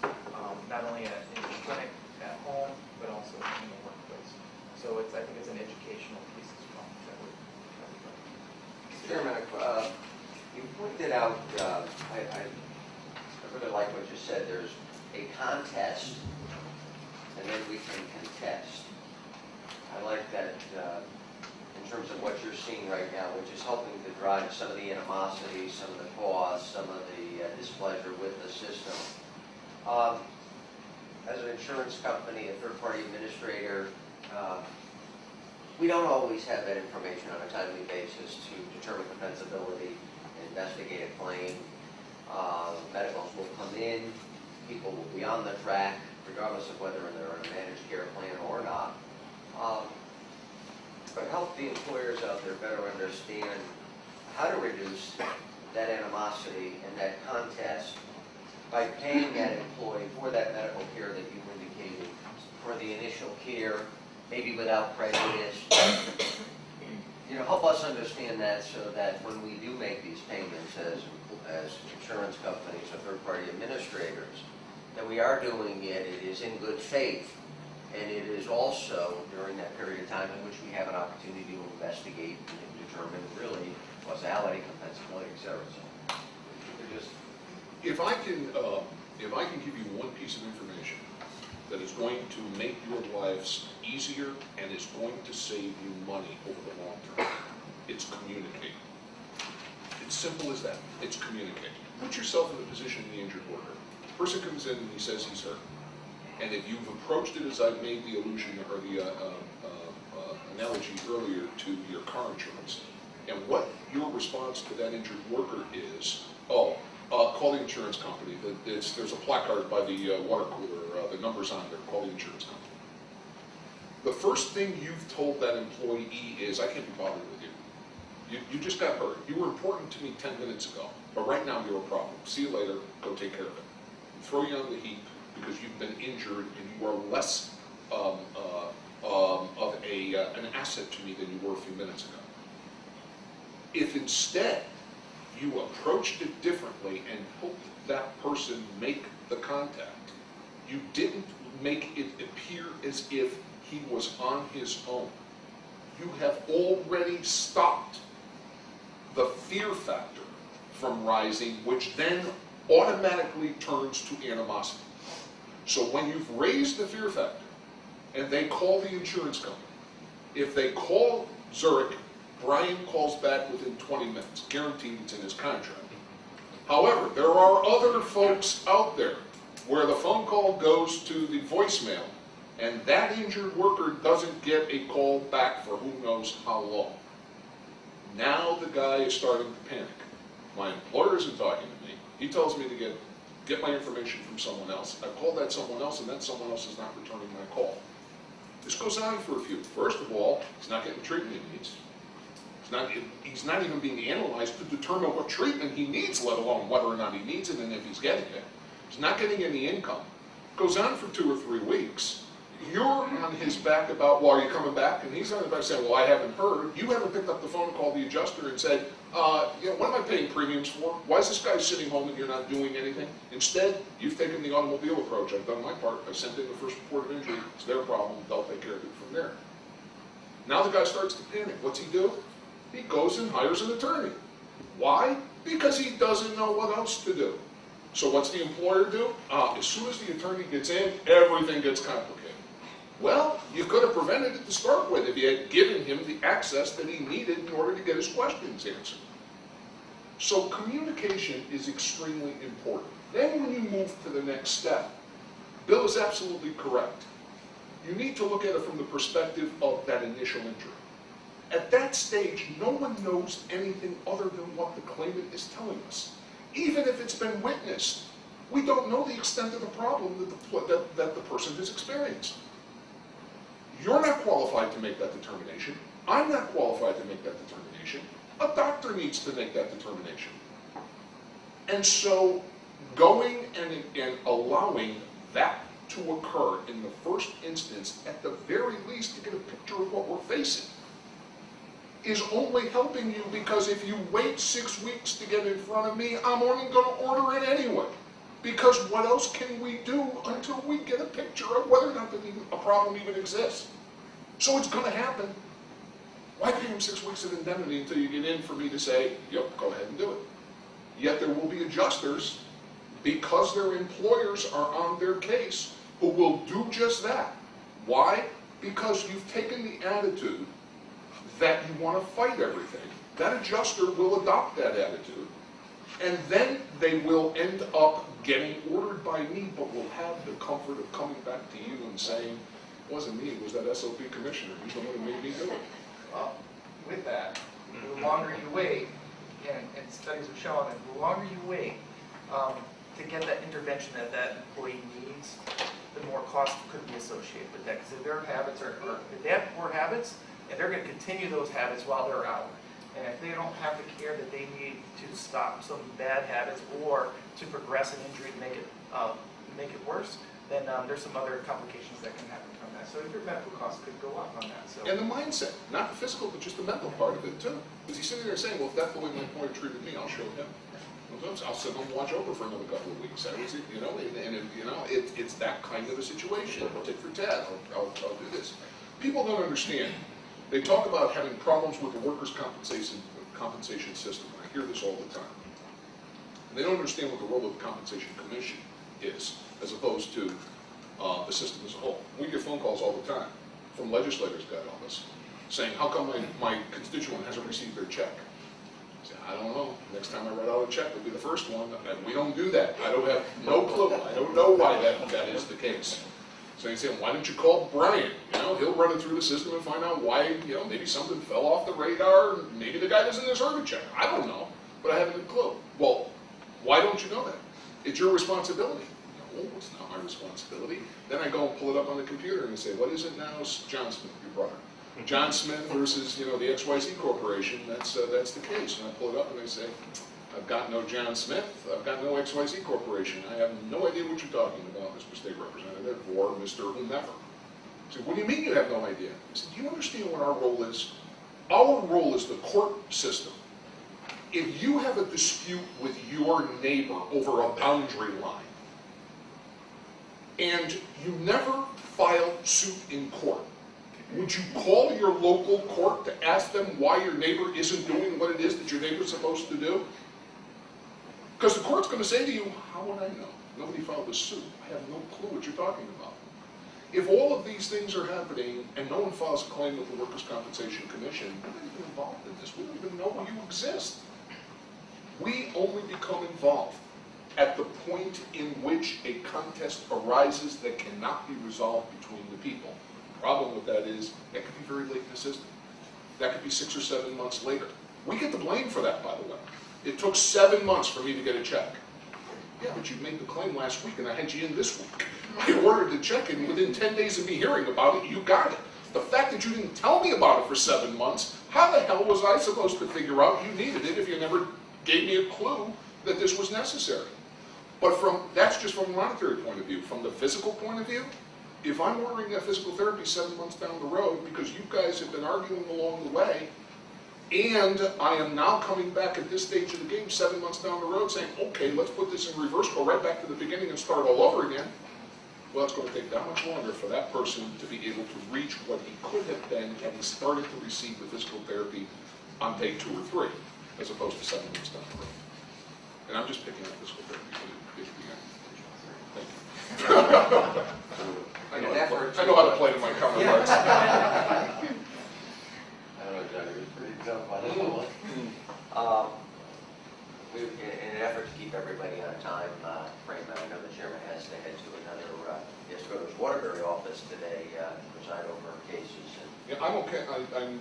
not only in the clinic, at home, but also in the workplace. So I think it's an educational piece as well. Chairman, you pointed out, I really like what you said, there's a contest and then we can contest. I like that in terms of what you're seeing right now, which is helping to drive some of the animosity, some of the cause, some of the displeasure with the system. As an insurance company, a third-party administrator, we don't always have that information on a timely basis to determine compensability, investigate a claim. Medicals will come in, people will be on the track, regardless of whether they're in a managed care plan or not. But help the employers out there better understand how to reduce that animosity and that contest by paying that employee for that medical care that you've indicated, for the initial care, maybe without prejudice. Help us understand that so that when we do make these payments as insurance companies or third-party administrators, that we are doing it is in good faith, and it is also during that period of time in which we have an opportunity to investigate and determine really causality, compensability, et cetera. So, If I can give you one piece of information that is going to make your lives easier and is going to save you money over the long term, it's communicating. It's simple as that. It's communicating. Put yourself in the position of the injured worker. Person comes in and he says he's hurt. And if you've approached it as I made the allusion or the analogy earlier to your car insurance, and what your response to that injured worker is, call the insurance company. There's a placard by the water cooler, the number's on there, call the insurance company. The first thing you've told that employee is, I can't be bothered with you. You just got hurt. You were important to me 10 minutes ago, but right now you're a problem. See you later, go take care of it. Throw you on the heap because you've been injured and you are less of an asset to me than you were a few minutes ago. If instead you approached it differently and helped that person make the contact, you didn't make it appear as if he was on his own, you have already stopped the fear factor from rising, which then automatically turns to animosity. So when you've raised the fear factor and they call the insurance company, if they call Zurich, Brian calls back within 20 minutes, guaranteed it's in his contract. However, there are other folks out there where the phone call goes to the voicemail and that injured worker doesn't get a call back for who knows how long. Now the guy is starting to panic. My employer isn't talking to me. He tells me to get my information from someone else. I call that someone else, and that someone else is not returning my call. This goes on for a few. First of all, he's not getting the treatment he needs. He's not even being analyzed to determine what treatment he needs, let alone whether or not he needs it and if he's getting it. He's not getting any income. It goes on for 2 or 3 weeks. You're on his back about, well, are you coming back? And he's on his back saying, well, I haven't heard. You haven't picked up the phone and called the adjuster and said, what am I paying premiums for? Why is this guy sitting home and you're not doing anything? Instead, you've taken the automobile approach. I've done my part. I sent in the first report of injury. It's their problem. They'll take care of it from there. Now the guy starts to panic. What's he do? He goes and hires an attorney. Why? Because he doesn't know what else to do. So what's the employer do? As soon as the attorney gets in, everything gets complicated. Well, you could have prevented it to start with if you had given him the access that he needed in order to get his questions answered. So communication is extremely important. Then when you move to the next step, Bill is absolutely correct. You need to look at it from the perspective of that initial injury. At that stage, no one knows anything other than what the claimant is telling us. Even if it's been witnessed, we don't know the extent of the problem that the person has experienced. You're not qualified to make that determination. I'm not qualified to make that determination. A doctor needs to make that determination. And so going and allowing that to occur in the first instance, at the very least, to get a picture of what we're facing, is only helping you, because if you wait 6 weeks to get in front of me, I'm only going to order it anyway. Because what else can we do until we get a picture of whether or not a problem even exists? So it's going to happen. Why pay them 6 weeks of indemnity until you get in for me to say, yep, go ahead and do it? Yet there will be adjusters, because their employers are on their case, who will do just that. Why? Because you've taken the attitude that you want to fight everything. That adjuster will adopt that attitude, and then they will end up getting ordered by me, but will have the comfort of coming back to you and saying, it wasn't me, it was that SOP commissioner. He's the one who made me do it. Well, with that, the longer you wait, and studies have shown that the longer you wait to get that intervention that that employee needs, the more cost could be associated with that. Because if their habits if they have poor habits, and they're going to continue those habits while they're out. And if they don't have the care that they need to stop some bad habits or to progress an injury to make it worse, then there's some other complications that can happen from that. So your medical costs could go up on that. So. And the mindset, not the physical, but just the mental part of it too. Because he's sitting there saying, well, if that's the way my employer treated me, I'll show him. I'll sit home and watch over for another couple of weeks. It's that kind of a situation. Tit for tat. I'll do this. People don't understand. They talk about having problems with the workers' compensation system. I hear this all the time. And they don't understand what the role of the Compensation Commission is, as opposed to the system as a whole. We get phone calls all the time from legislators, God help us, saying, how come my constituent hasn't received their check? I say, I don't know. Next time I write out a check, it'll be the first one. And we don't do that. I don't have no clue. I don't know why that is the case. So you say, why don't you call Brian? He'll run it through the system and find out why, maybe something fell off the radar, maybe the guy doesn't deserve a check. I don't know, but I haven't a clue. Well, why don't you know that? It's your responsibility. No, it's not my responsibility. Then I go and pull it up on the computer and I say, what is it now? John Smith, your brother. John Smith versus, the XYZ Corporation, that's the case. And I pull it up and I say, I've got no John Smith, I've got no XYZ Corporation. I have no idea what you're talking about, Mr. State Representative, or Mr. whomever. I said, what do you mean you have no idea? I said, do you understand what our role is? Our role is the court system. If you have a dispute with your neighbor over a boundary line, and you never file suit in court, would you call your local court to ask them why your neighbor isn't doing what it is that your neighbor's supposed to do? Because the court's going to say to you, how would I know? Nobody filed a suit. I have no clue what you're talking about. If all of these things are happening and no one files a claim with the Workers' Compensation Commission, we're not even involved in this. We don't even know you exist. We only become involved at the point in which a contest arises that cannot be resolved between the people. The problem with that is that could be very late in the system. That could be 6 or 7 months later. We get the blame for that, by the way. It took 7 months for me to get a check. Yeah, but you made the claim last week and I had you in this week. I ordered the check and within 10 days of me hearing about it, you got it. The fact that you didn't tell me about it for 7 months, how the hell was I supposed to figure out you needed it if you never gave me a clue that this was necessary? But that's just from a monetary point of view. From the physical point of view, if I'm ordering that physical therapy 7 months down the road because you guys have been arguing along the way, and I am now coming back at this stage of the game 7 months down the road saying, okay, let's put this in reverse, go right back to the beginning and start all over again. Well, it's going to take that much longer for that person to be able to reach what he could have been had he started to receive the physical therapy on day 2 or 3, as opposed to 7 months down the road. And I'm just picking up physical therapy. Thank you. I know how to play to my counterparts. I don't know, John, you're pretty tough on this one. In an effort to keep everybody on a time frame, and I know the chairman has to head to he has to go to his Waterbury office today to preside over cases. Yeah, I'm okay.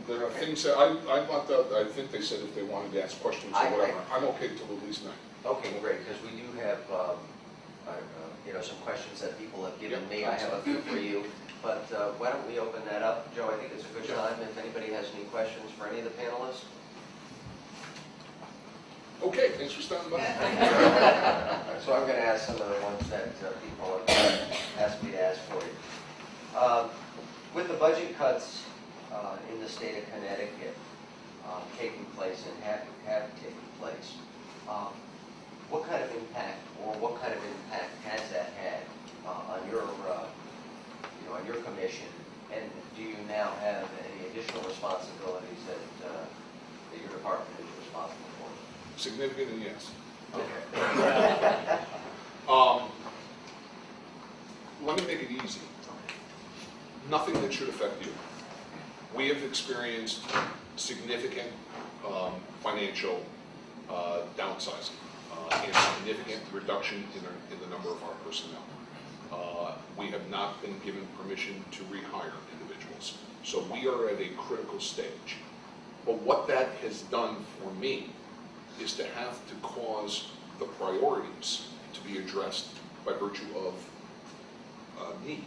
There are things that I think they said if they wanted to ask questions or whatever, I'm okay till at least 9. Okay, great, because we do have some questions that people have given me. I have a few for you, but why don't we open that up? Joe, I think it's a good time if anybody has any questions for any of the panelists. Okay, thanks for stopping by. So I'm going to ask some of the ones that people have asked me to ask for you. With the budget cuts in the state of Connecticut taking place and have taken place, what kind of impact has that had on your on your commission? And do you now have any additional responsibilities that your department is responsible for? Significant and yes. Okay. Let me make it easy. Nothing that should affect you. We have experienced significant financial downsizing and significant reduction in the number of our personnel. We have not been given permission to rehire individuals. So we are at a critical stage. But what that has done for me is to have to cause the priorities to be addressed by virtue of need.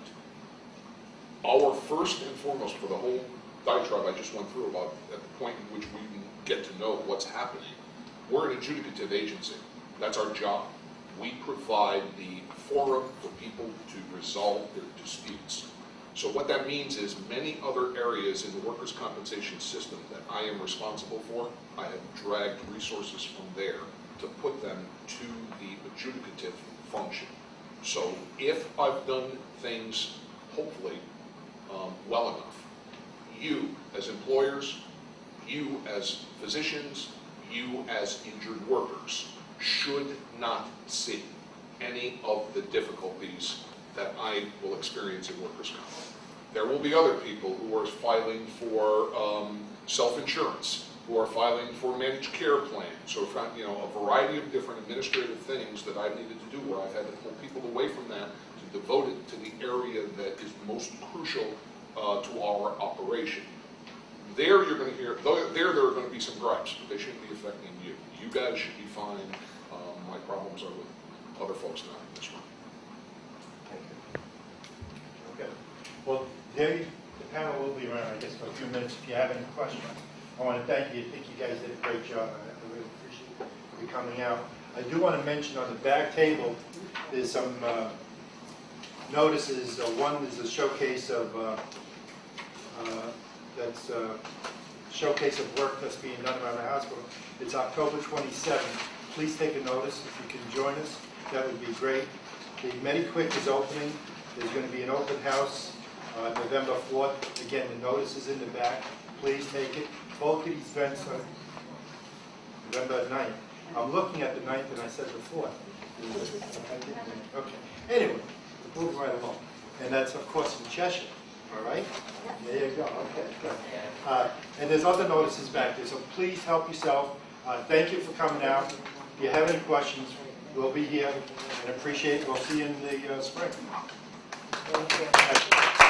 Our first and foremost, for the whole diatribe I just went through about at the point in which we get to know what's happening, we're an adjudicative agency. That's our job. We provide the forum for people to resolve their disputes. So what that means is many other areas in the workers' compensation system that I am responsible for, I have dragged resources from there to put them to the adjudicative function. So if I've done things, hopefully, well enough, you as employers, you as physicians, you as injured workers should not see any of the difficulties that I will experience in workers' comp. There will be other people who are filing for self-insurance, who are filing for managed care plans, or a variety of different administrative things that I've needed to do where I've had to pull people away from that to devote it to the area that is most crucial to our operation. There you're going to hear, there are going to be some gripes, but they shouldn't be affecting you. You guys should be fine. My problems are with other folks not in this room. Thank you. Okay. Well, the panel will be around, I guess, for a few minutes if you have any questions. I want to thank you. I think you guys did a great job. I really appreciate you coming out. I do want to mention on the back table, there's some notices. One is a showcase of showcase of work that's being done around the hospital. It's October 27th. Please take a notice. If you can join us, that would be great. The MediQuick is opening. There's going to be an open house November 4th. Again, the notice is in the back. Please take it. Both of these events are November 9th. I'm looking at the 9th and I said the 4th. Okay. Anyway, moving right along. And that's, of course, in Cheshire. All right? There you go. Okay, good. And there's other notices back there, so please help yourself. Thank you for coming out. If you have any questions, we'll be here and appreciate it. We'll see you in the spring. Thank you.